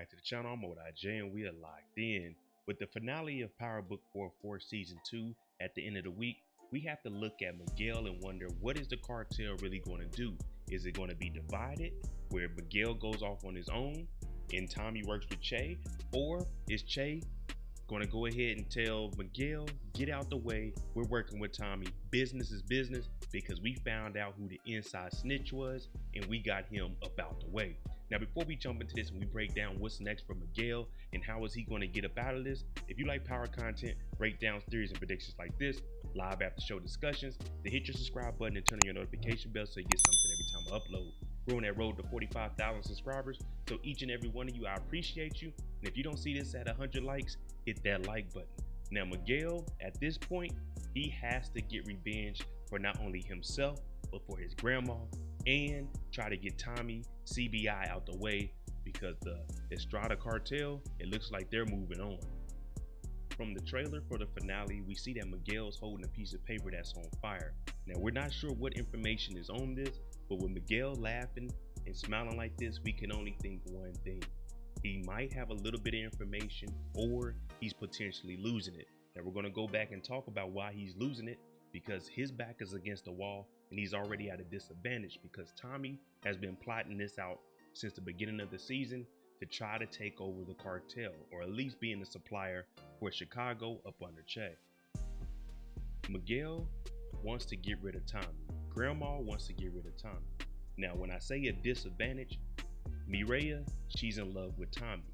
back to the channel. I'm J and we are locked in. With the finale of Power Book 4 Season 2 at the end of the week, we have to look at Miguel and wonder, what is the cartel really going to do? Is it going to be divided, where Miguel goes off on his own and Tommy works with Che? Or is Che going to go ahead and tell Miguel, get out the way, we're working with Tommy, business is business, because we found out who the inside snitch was and we got him up out the way. Now, before we jump into this and we break down what's next for Miguel and how is he going to get up out of this, if you like power content, breakdowns, theories, and predictions like this, live after show discussions, then hit your subscribe button and turn on your notification bell so you get something every time I upload. We're on that road to 45,000 subscribers, so each and every one of you, I appreciate you. And if you don't see this at 100 likes, hit that like button. Now, Miguel, at this point, he has to get revenge for not only himself, but for his grandma, and try to get Tommy CBI out the way, because the Estrada cartel, it looks like they're moving on. From the trailer for the finale, we see that Miguel's holding a piece of paper that's on fire. Now, we're not sure what information is on this, but with Miguel laughing and smiling like this, we can only think one thing. He might have a little bit of information, or he's potentially losing it. Now, we're going to go back and talk about why he's losing it, because his back is against the wall and he's already at a disadvantage, because Tommy has been plotting this out since the beginning of the season to try to take over the cartel, or at least being the supplier for Chicago up under Che. Miguel wants to get rid of Tommy. Grandma wants to get rid of Tommy. Now, when I say a disadvantage, Miriam, she's in love with Tommy.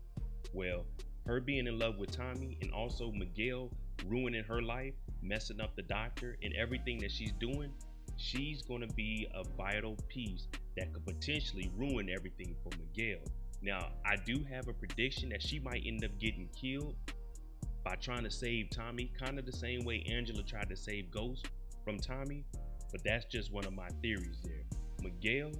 Well, her being in love with Tommy and also Miguel ruining her life, messing up the doctor and everything that she's doing, she's going to be a vital piece that could potentially ruin everything for Miguel. Now, I do have a prediction that she might end up getting killed by trying to save Tommy, kind of the same way Angela tried to save Ghost from Tommy, but that's just one of my theories there. Miguel,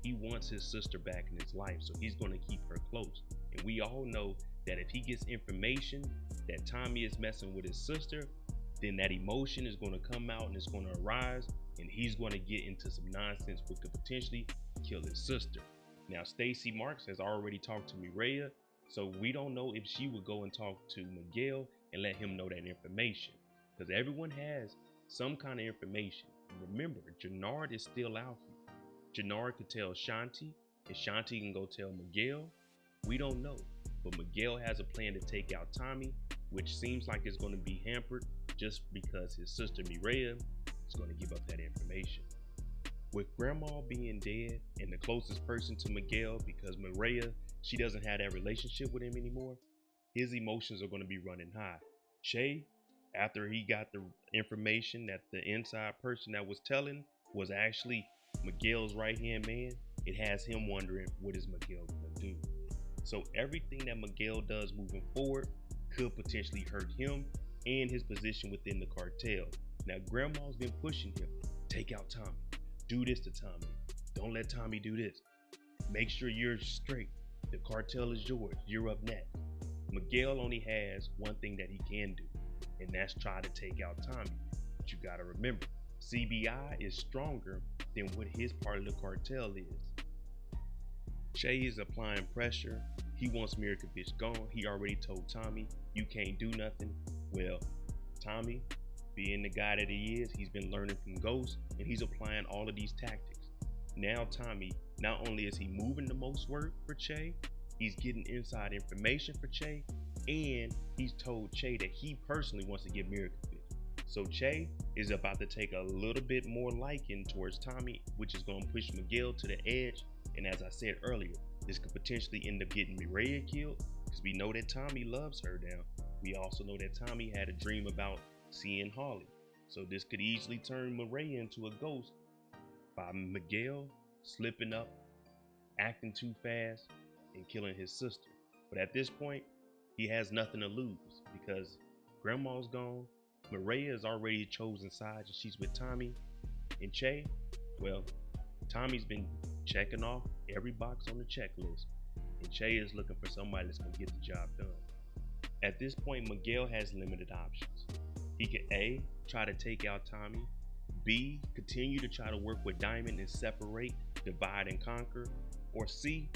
he wants his sister back in his life, so he's going to keep her close. And we all know that if he gets information that Tommy is messing with his sister, then that emotion is going to come out and it's going to arise, and he's going to get into some nonsense which could potentially kill his sister. Now, Stacy Marks has already talked to Miriam, so we don't know if she would go and talk to Miguel and let him know that information, because everyone has some kind of information. Remember, Jenard is still out here. Jenard could tell Shanti, and Shanti can go tell Miguel. We don't know, but Miguel has a plan to take out Tommy, which seems like it's going to be hampered just because his sister Miriam is going to give up that information. With Grandma being dead and the closest person to Miguel, because Miriam, she doesn't have that relationship with him anymore, his emotions are going to be running high. Che, after he got the information that the inside person that was telling was actually Miguel's right-hand man, it has him wondering, what is Miguel going to do? So everything that Miguel does moving forward could potentially hurt him and his position within the cartel. Now, Grandma's been pushing him, take out Tommy, do this to Tommy, don't let Tommy do this, make sure you're straight, the cartel is yours, you're up next. Miguel only has one thing that he can do, and that's try to take out Tommy. But you gotta remember, CBI is stronger than what his part of the cartel is. Che is applying pressure. He wants Miriam gone. He already told Tommy, you can't do nothing. Well, Tommy, being the guy that he is, he's been learning from Ghost, and he's applying all of these tactics. Now Tommy, not only is he moving the most work for Che, he's getting inside information for Che, and he's told Che that he personally wants to get Miriam. So Che is about to take a little bit more liking towards Tommy, which is going to push Miguel to the edge. And as I said earlier, this could potentially end up getting Miriam killed, because we know that Tommy loves her now. We also know that Tommy had a dream about seeing Holly. So this could easily turn Miriam into a ghost by Miguel slipping up, acting too fast, and killing his sister. But at this point, he has nothing to lose, because Grandma's gone. Miriam has already chosen sides and she's with Tommy. And Che, well, Tommy's been checking off every box on the checklist, and Che is looking for somebody that's going to get the job done. At this point, Miguel has limited options. He could A, try to take out Tommy, B, continue to try to work with Diamond and separate, divide and conquer, or C,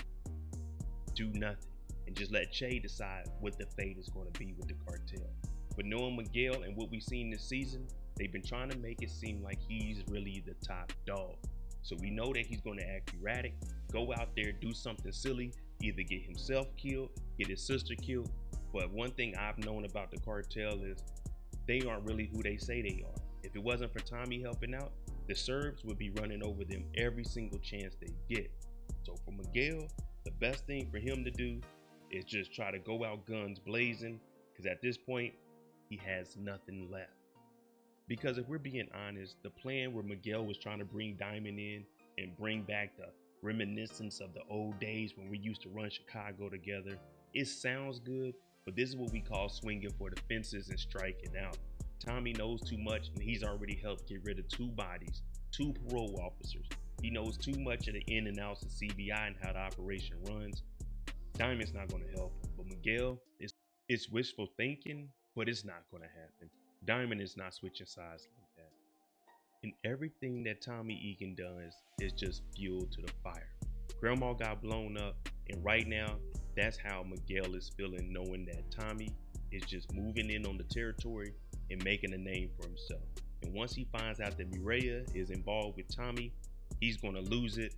do nothing. and just let Che decide what the fate is going to be with the cartel. But knowing Miguel and what we've seen this season, they've been trying to make it seem like he's really the top dog. So we know that he's going to act erratic, go out there, do something silly, either get himself killed, get his sister killed. But one thing I've known about the cartel is they aren't really who they say they are. If it wasn't for Tommy helping out, the Serbs would be running over them every single chance they get. So for Miguel, the best thing for him to do is just try to go out guns blazing, because at this point, he has nothing left. Because if we're being honest, the plan where Miguel was trying to bring Diamond in and bring back the reminiscence of the old days when we used to run Chicago together, it sounds good, but this is what we call swinging for the fences and striking out. Tommy knows too much, and he's already helped get rid of 2 bodies, 2 parole officers. He knows too much of the in and outs of CBI and how the operation runs. Diamond's not going to help him, but Miguel, it's wishful thinking, but it's not going to happen. Diamond is not switching sides like that. And everything that Tommy Egan does is just fuel to the fire. Grandma got blown up, and right now, that's how Miguel is feeling, knowing that Tommy is just moving in on the territory and making a name for himself. And once he finds out that Miriam is involved with Tommy, he's going to lose it.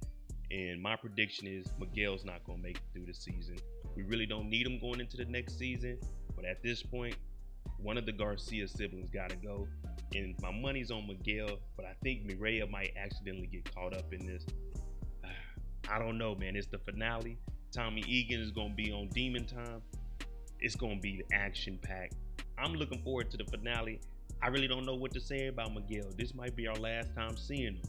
And my prediction is Miguel's not going to make it through the season. We really don't need him going into the next season, but at this point, one of the Garcia siblings got to go. And my money's on Miguel, but I think Miriam might accidentally get caught up in this. I don't know, man. It's the finale. Tommy Egan is going to be on Demon Time. It's going to be action-packed. I'm looking forward to the finale. I really don't know what to say about Miguel. This might be our last time seeing him.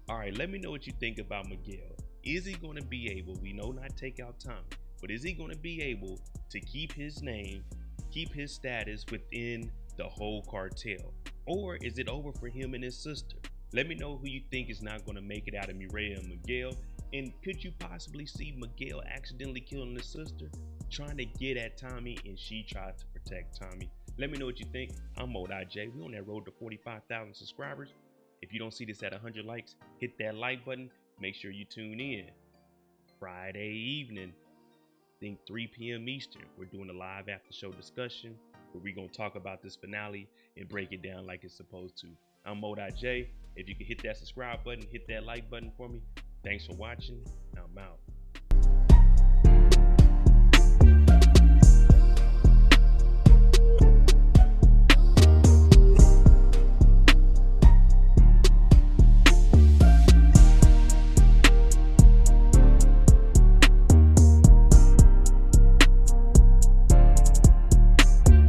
All right, let me know what you think about Miguel. Is he going to be able, we know not take out Tommy, but is he going to be able to keep his name, keep his status within the whole cartel? Or is it over for him and his sister? Let me know who you think is not going to make it out of Miriam and Miguel. And could you possibly see Miguel accidentally killing his sister, trying to get at Tommy, and she tried to protect Tommy? Let me know what you think. I'm MoDIJ. We're on that road to 45,000 subscribers. If you don't see this at 100 likes, hit that like button. Make sure you tune in. Friday evening, I think 3 p.m. Eastern, we're doing a live after show discussion where we're going to talk about this finale and break it down like it's supposed to. I'm MoDIJ. If you can hit that subscribe button, hit that like button for me. Thanks for watching. I'm out.